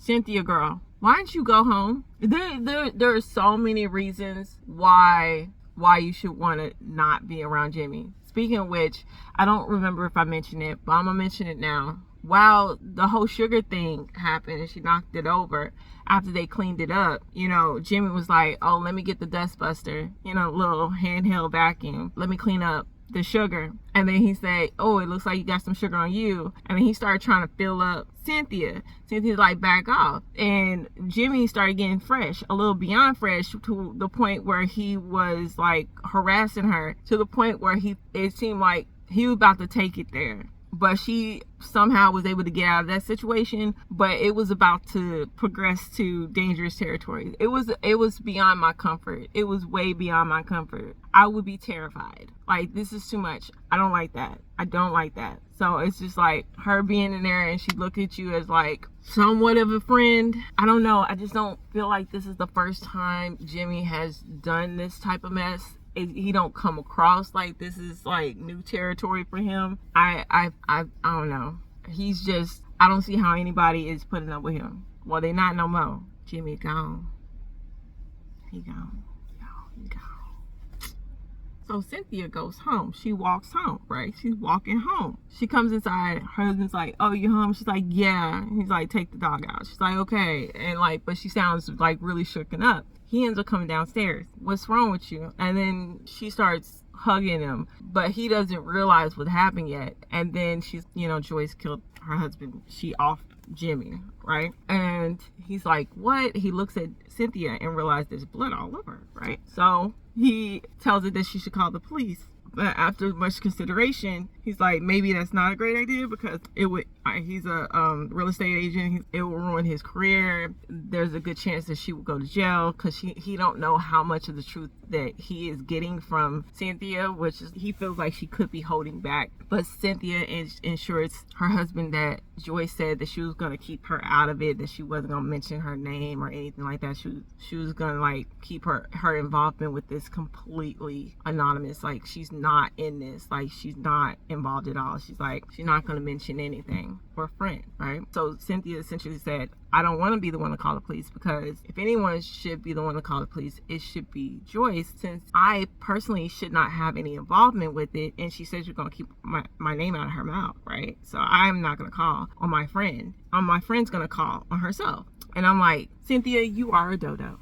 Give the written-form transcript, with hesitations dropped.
Cynthia, girl, why don't you go home? There are so many reasons why you should want to not be around Jimmy. Speaking of which, I don't remember if I mentioned it, but I'm gonna mention it now. While the whole sugar thing happened and she knocked it over, after they cleaned it up, Jimmy was like, oh, let me get the dustbuster, little handheld vacuum. Let me clean up the sugar. And then he said, oh, it looks like you got some sugar on you. And then he started trying to fill up Cynthia. Cynthia's like, back off. And Jimmy started getting fresh, a little beyond fresh, to the point where he was like harassing her, to the point where it seemed like he was about to take it there. But she somehow was able to get out of that situation, but it was about to progress to dangerous territory. It was beyond my comfort. It was way beyond my comfort. I would be terrified. Like, this is too much. I don't like that. I don't like that. So it's just like her being in there and she looked at you as like somewhat of a friend. I don't know. I just don't feel like this is the first time Jimmy has done this type of mess. He don't come across like this is like new territory for him. I don't know. He's just, I don't see how anybody is putting up with him. Well, they not no more. Jimmy gone. He gone. He gone. So Cynthia goes home. She walks home, right? She's walking home. She comes inside. Her husband's like, oh, you home? She's like, yeah. He's like, take the dog out. She's like, okay. And like, but she sounds like really shooken up. He ends up coming downstairs. What's wrong with you? And then she starts hugging him, but he doesn't realize what happened yet. And then she's, Joyce killed her husband. She offed Jimmy, right? And he's like, what? He looks at Cynthia and realizes there's blood all over her, right? So he tells her that she should call the police. But after much consideration, he's like, maybe that's not a great idea because he's a real estate agent. It will ruin his career. There's a good chance that she will go to jail because he don't know how much of the truth that he is getting from Cynthia, which is, he feels like she could be holding back. But Cynthia ensures her husband that Joyce said that she was going to keep her out of it, that she wasn't going to mention her name or anything like that. She was going to like keep her involvement with this completely anonymous. Like, she's not in this. Like, she's not involved at all. She's like, she's not going to mention anything for a friend, right? So Cynthia essentially said, I don't want to be the one to call the police, because if anyone should be the one to call the police, it should be Joyce, since I personally should not have any involvement with it. And she says you're going to keep my name out of her mouth, right? So I'm not going to call on my friend. My friend's going to call on herself. And I'm like, Cynthia, you are a dodo.